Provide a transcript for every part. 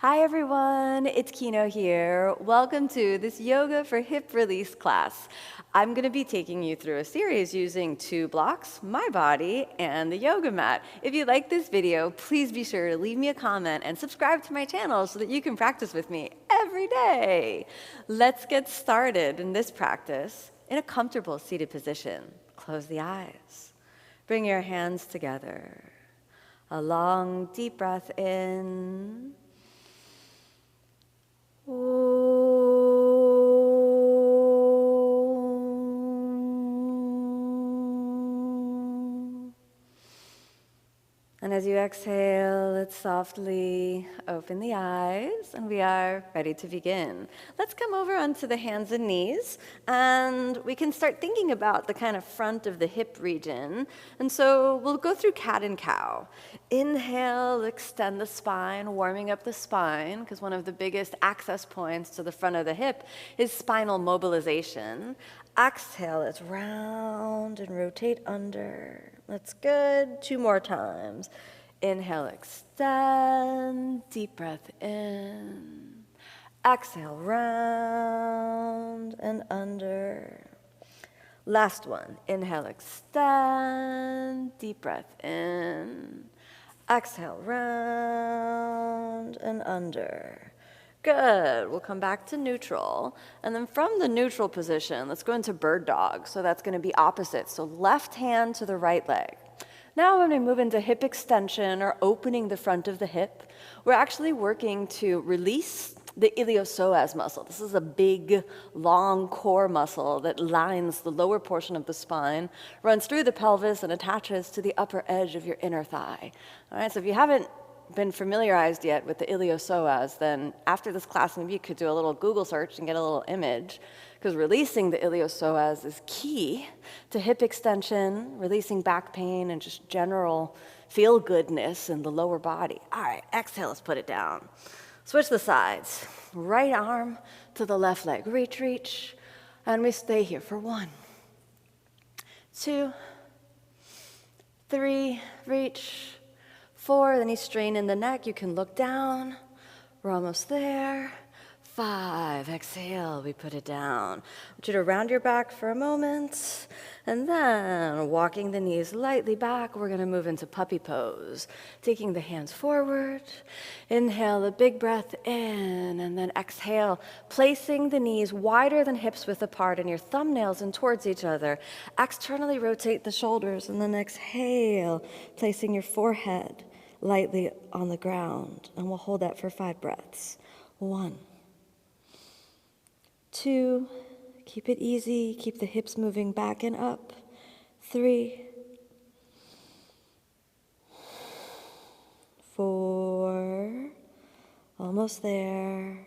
Hi everyone, it's Kino here. Welcome to this Yoga for Hip Release class. I'm going to be taking you through a series using 2 blocks, my body, and the yoga mat. If you like this video, please be sure to leave me a comment and subscribe to my channel so that you can practice with me every day. Let's get started in this practice in a comfortable seated position. Close the eyes. Bring your hands together. A long, deep breath in. And as you exhale, let's softly open the eyes, and we are ready to begin. Let's come over onto the hands and knees, and we can start thinking about the kind of front of the hip region. And so we'll go through cat and cow. Inhale, extend the spine, warming up the spine, because one of the biggest access points to the front of the hip is spinal mobilization. Exhale, let's round and rotate under. That's good. 2 more times. Inhale, extend, deep breath in. Exhale, round and under. Last one. Inhale, extend, deep breath in. Exhale, round and under. Good. We'll come back to neutral. And then from the neutral position, let's go into bird dog. So that's going to be opposite. So left hand to the right leg. Now when we move into hip extension or opening the front of the hip, we're actually working to release the iliopsoas muscle. This is a big, long core muscle that lines the lower portion of the spine, runs through the pelvis, and attaches to the upper edge of your inner thigh. All right, so if you haven't been familiarized yet with the iliopsoas, then after this class, maybe you could do a little Google search and get a little image, because releasing the iliopsoas is key to hip extension, releasing back pain, and just general feel-goodness in the lower body. All right, exhale, let's put it down. Switch the sides. Right arm to the left leg. Reach, reach, and we stay here for 1, 2, 3, reach, 4, then you strain in the neck, you can look down. We're almost there. 5, exhale, we put it down. I want you to round your back for a moment, and then walking the knees lightly back, we're gonna move into puppy pose. Taking the hands forward, inhale a big breath in, and then exhale, placing the knees wider than hips width apart and your thumbnails in towards each other. Externally rotate the shoulders, and then exhale, placing your forehead lightly on the ground, and we'll hold that for 5 breaths. 1, 2, keep it easy, keep the hips moving back and up. 3, 4, almost there.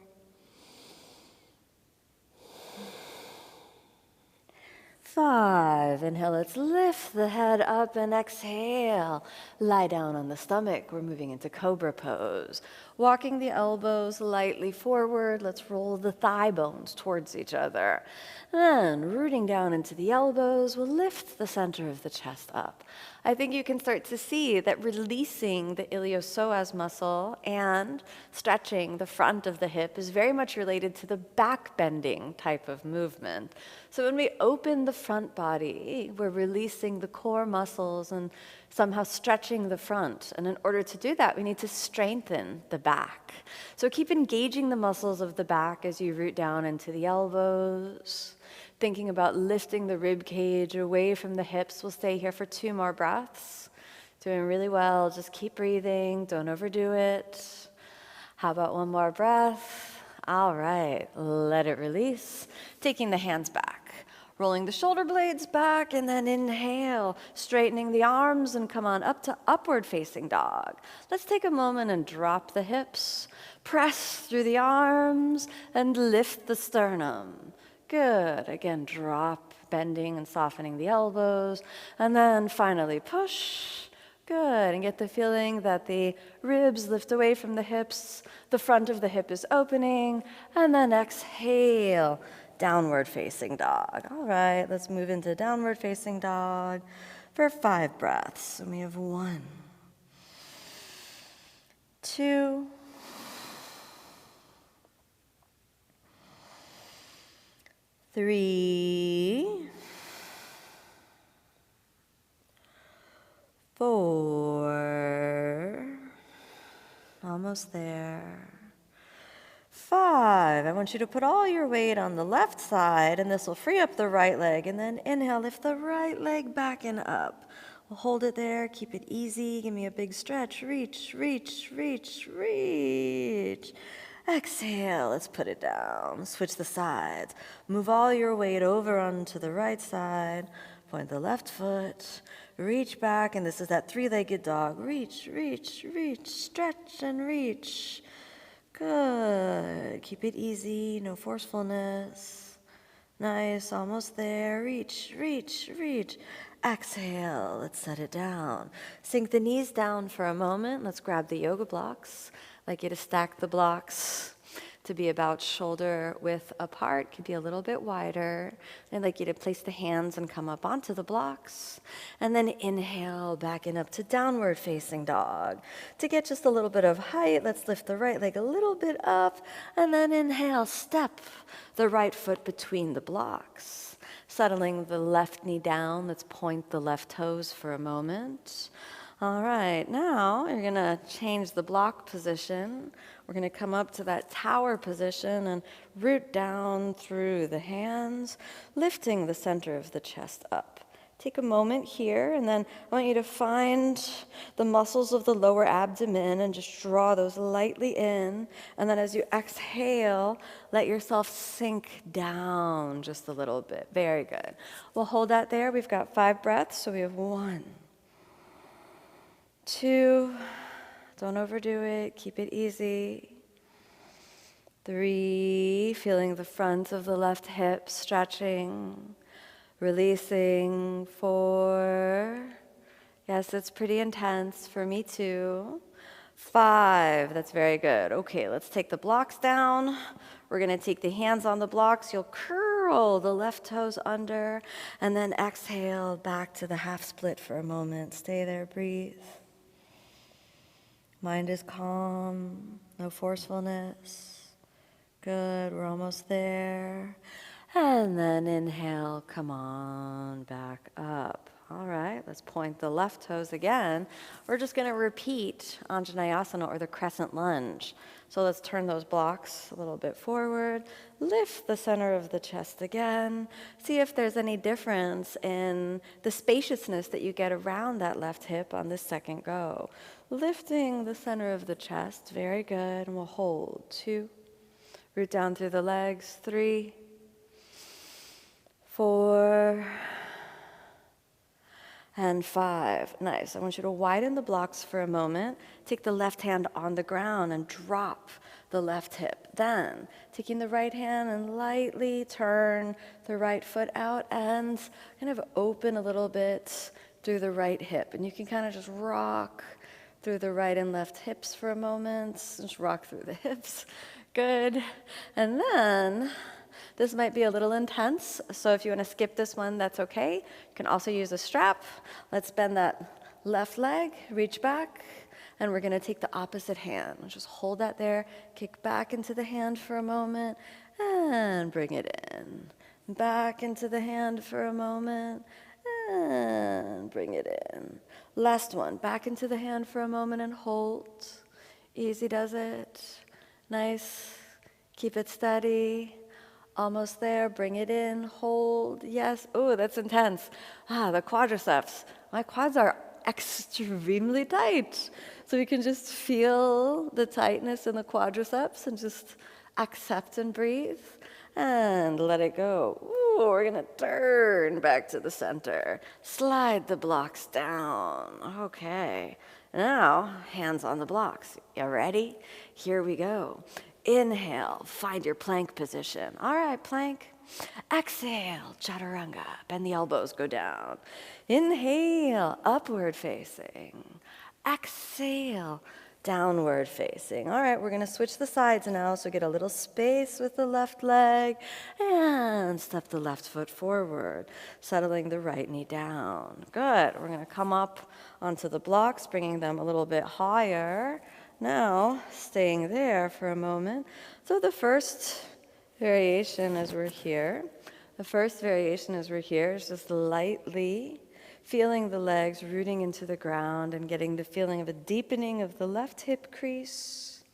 5, inhale, let's lift the head up and exhale. Lie down on the stomach. We're moving into cobra pose. Walking the elbows lightly forward, let's roll the thigh bones towards each other. Then rooting down into the elbows, we'll lift the center of the chest up. I think you can start to see that releasing the iliopsoas muscle and stretching the front of the hip is very much related to the backbending type of movement. So when we open the front body, we're releasing the core muscles and somehow stretching the front. And in order to do that, we need to strengthen the back. So keep engaging the muscles of the back as you root down into the elbows. Thinking about lifting the rib cage away from the hips. We'll stay here for 2 more breaths. Doing really well. Just keep breathing. Don't overdo it. How about 1 more breath? All right. Let it release. Taking the hands back. Rolling the shoulder blades back, and then inhale. Straightening the arms and come on up to upward facing dog. Let's take a moment and drop the hips. Press through the arms and lift the sternum. Good. Again, drop, bending and softening the elbows. And then finally push. Good. And get the feeling that the ribs lift away from the hips. The front of the hip is opening. And then exhale, downward facing dog. All right, let's move into downward facing dog for 5 breaths. And we have 1, 2, 3, 4, almost there. 5, I want you to put all your weight on the left side, and this will free up the right leg. And then inhale, lift the right leg back and up. We'll hold it there, keep it easy. Give me a big stretch. Reach, reach, reach, reach. Exhale, let's put it down. Switch the sides. Move all your weight over onto the right side. Point the left foot. Reach back, and this is that three-legged dog. Reach, reach, reach. Stretch and reach. Good. Keep it easy, no forcefulness. Nice, almost there. Reach, reach, reach. Exhale, let's set it down. Sink the knees down for a moment. Let's grab the yoga blocks. I'd like you to stack the blocks to be about shoulder width apart, could be a little bit wider. I'd like you to place the hands and come up onto the blocks. And then inhale back and up to downward facing dog. To get just a little bit of height, let's lift the right leg a little bit up, and then inhale, step the right foot between the blocks. Settling the left knee down, let's point the left toes for a moment. All right, now you're gonna change the block position. We're gonna come up to that tower position and root down through the hands, lifting the center of the chest up. Take a moment here, and then I want you to find the muscles of the lower abdomen and just draw those lightly in. And then as you exhale, let yourself sink down just a little bit. Very good. We'll hold that there. We've got 5 breaths, so we have 1, 2, don't overdo it, keep it easy. 3, feeling the front of the left hip stretching, releasing. 4, yes, it's pretty intense for me too. 5, that's very good. Okay, let's take the blocks down. We're gonna take the hands on the blocks. You'll curl the left toes under, and then exhale back to the half split for a moment. Stay there, breathe. Mind is calm, no forcefulness. Good, we're almost there. And then inhale, come on, back up. All right, let's point the left toes again. We're just gonna repeat Anjaneyasana, or the crescent lunge. So let's turn those blocks a little bit forward, lift the center of the chest again. See if there's any difference in the spaciousness that you get around that left hip on this second go. Lifting the center of the chest, very good, and we'll hold. 2, root down through the legs. 3, 4, and 5. Nice. I want you to widen the blocks for a moment. Take the left hand on the ground and drop the left hip. Then, taking the right hand and lightly turn the right foot out and kind of open a little bit through the right hip. And you can kind of just rock through the right and left hips for a moment. Just rock through the hips. Good. And then this might be a little intense, so if you want to skip this one, that's okay. You can also use a strap. Let's bend that left leg, reach back, and we're going to take the opposite hand. Just hold that there, kick back into the hand for a moment, and bring it in. Back into the hand for a moment, and bring it in. Last one, back into the hand for a moment and hold. Easy does it. Nice. Keep it steady. Almost there, bring it in, hold, yes. Oh, that's intense. The quadriceps. My quads are extremely tight. So we can just feel the tightness in the quadriceps and just accept and breathe and let it go. Ooh, we're gonna turn back to the center. Slide the blocks down. Okay. Now, hands on the blocks. You ready? Here we go. Inhale, find your plank position. All right, plank. Exhale, chaturanga. Bend the elbows, go down. Inhale, upward facing. Exhale, downward facing. All right, we're going to switch the sides now, so get a little space with the left leg and step the left foot forward, settling the right knee down. Good. We're going to come up onto the blocks, bringing them a little bit higher. Now, staying there for a moment. So the first variation as we're here, The first variation as we're here is just lightly feeling the legs rooting into the ground and getting the feeling of a deepening of the left hip crease.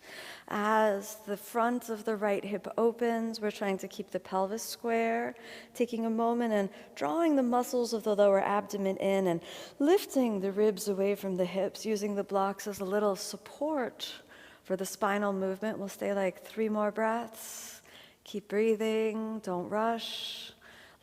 As the front of the right hip opens, we're trying to keep the pelvis square, taking a moment and drawing the muscles of the lower abdomen in and lifting the ribs away from the hips, using the blocks as a little support for the spinal movement. We'll stay like 3 more breaths. Keep breathing, don't rush.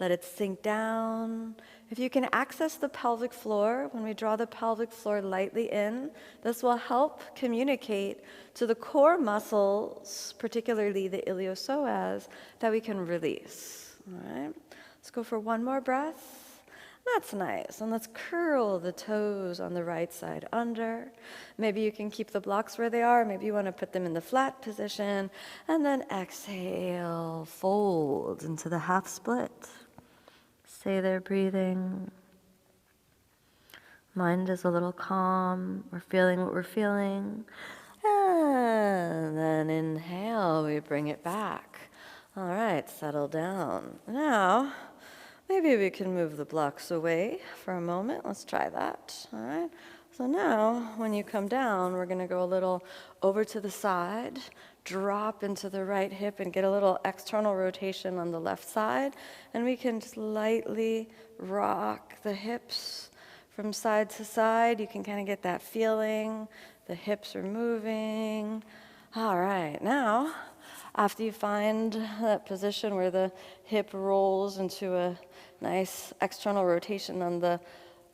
Let it sink down. If you can access the pelvic floor, when we draw the pelvic floor lightly in, this will help communicate to the core muscles, particularly the iliopsoas, that we can release. All right, let's go for 1 more breath. That's nice. And let's curl the toes on the right side under. Maybe you can keep the blocks where they are. Maybe you want to put them in the flat position. And then exhale, fold into the half split. Stay there breathing. Mind is a little calm. We're feeling what we're feeling. And then inhale, we bring it back. All right, settle down. Now, maybe we can move the blocks away for a moment. Let's try that. All right. So now, when you come down, we're going to go a little over to the side, drop into the right hip, and get a little external rotation on the left side. And we can just lightly rock the hips from side to side. You can kind of get that feeling. The hips are moving. All right. Now, after you find that position where the hip rolls into a nice external rotation on the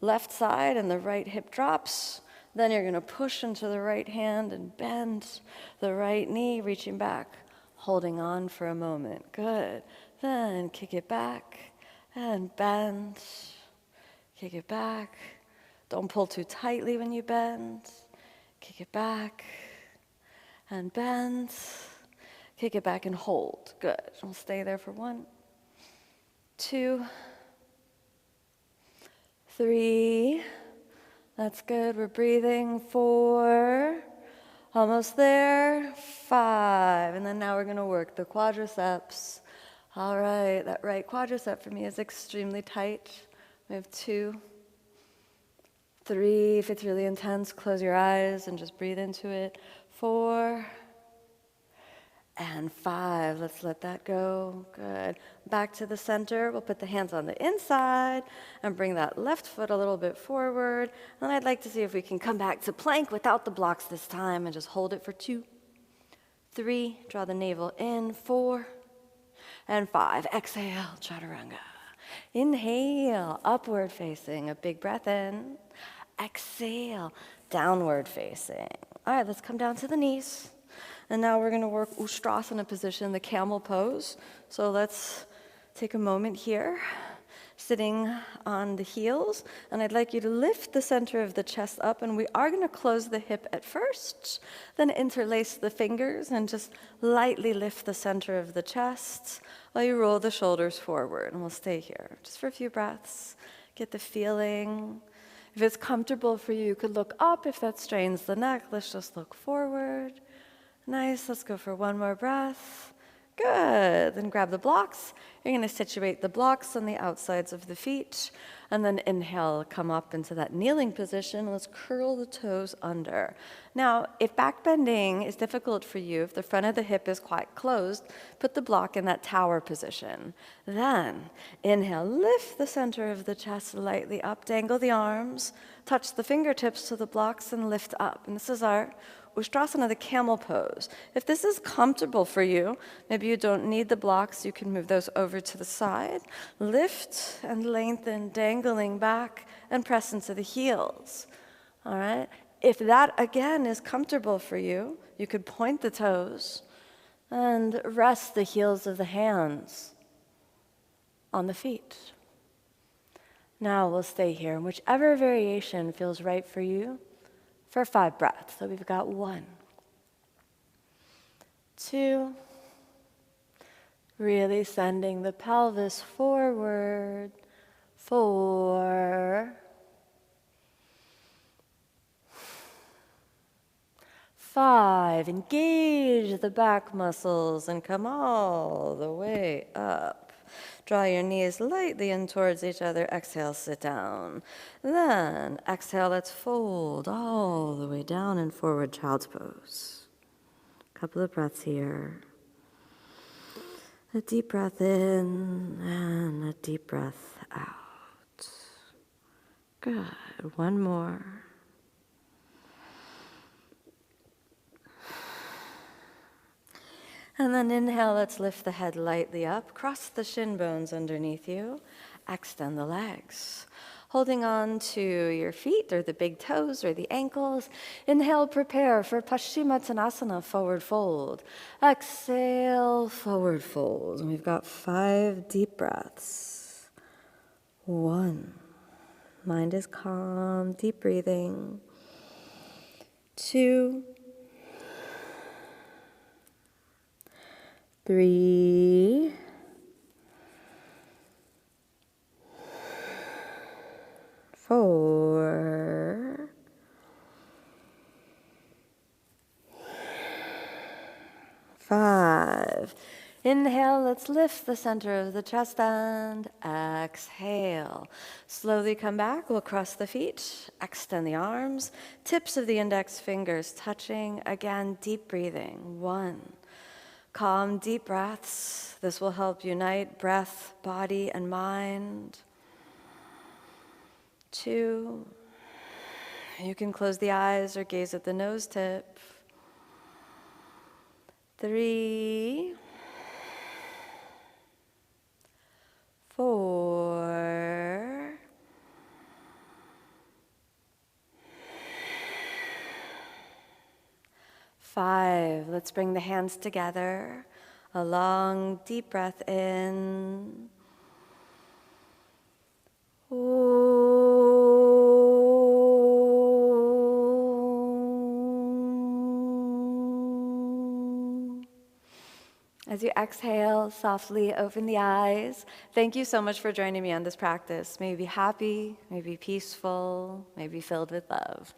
left side and the right hip drops, then you're going to push into the right hand and bend the right knee, reaching back, holding on for a moment. Good. Then kick it back and bend. Kick it back. Don't pull too tightly when you bend. Kick it back and bend. Kick it back and hold. Good. We'll stay there for 1, 2, 3. That's good. We're breathing. 4. Almost there. 5. And then now we're going to work the quadriceps. All right. That right quadricep for me is extremely tight. We have 2, 3. If it's really intense, close your eyes and just breathe into it. 4. And 5, let's let that go. Good. Back to the center. We'll put the hands on the inside and bring that left foot a little bit forward. And I'd like to see if we can come back to plank without the blocks this time and just hold it for 2, 3. Draw the navel in. 4 and 5. Exhale, chaturanga. Inhale, upward facing. A big breath in. Exhale, downward facing. All right, let's come down to the knees. And now we're going to work Ustrasana position, the camel pose. So let's take a moment here, sitting on the heels. And I'd like you to lift the center of the chest up. And we are going to close the hip at first, then interlace the fingers and just lightly lift the center of the chest while you roll the shoulders forward. And we'll stay here just for a few breaths. Get the feeling. If it's comfortable for you, you could look up. If that strains the neck, let's just look forward. Nice. Let's go for 1 more breath. Good. Then grab the blocks. You're going to situate the blocks on the outsides of the feet. And then inhale, come up into that kneeling position. Let's curl the toes under. Now, if back bending is difficult for you, if the front of the hip is quite closed, put the block in that tower position. Then inhale, lift the center of the chest lightly up, dangle the arms, touch the fingertips to the blocks and lift up. And this is our Ustrasana, the camel pose. If this is comfortable for you, maybe you don't need the blocks, you can move those over to the side. Lift and lengthen, dangling back and press into the heels. All right? If that, again, is comfortable for you, you could point the toes and rest the heels of the hands on the feet. Now we'll stay here, and whichever variation feels right for you, for 5 breaths. So we've got 1, 2, really sending the pelvis forward. 4, 5, engage the back muscles and come all the way up. Draw your knees lightly in towards each other. Exhale, sit down. Then exhale, let's fold all the way down in forward child's pose. Couple of breaths here. A deep breath in and a deep breath out. Good. One more. And then inhale, let's lift the head lightly up. Cross the shin bones underneath you. Extend the legs. Holding on to your feet or the big toes or the ankles. Inhale, prepare for Paschimottanasana, forward fold. Exhale, forward fold. And we've got 5 deep breaths. 1. Mind is calm, deep breathing. 2. 3. 4. 5. Inhale, let's lift the center of the chest and exhale. Slowly come back, we'll cross the feet, extend the arms, tips of the index fingers touching. Again, deep breathing. 1. Calm, deep breaths. This will help unite breath, body, and mind. 2. You can close the eyes or gaze at the nose tip. 3. 4. 5. Let's bring the hands together. A long, deep breath in. As you exhale, softly open the eyes. Thank you so much for joining me on this practice. May you be happy, may you be peaceful, may you be filled with love.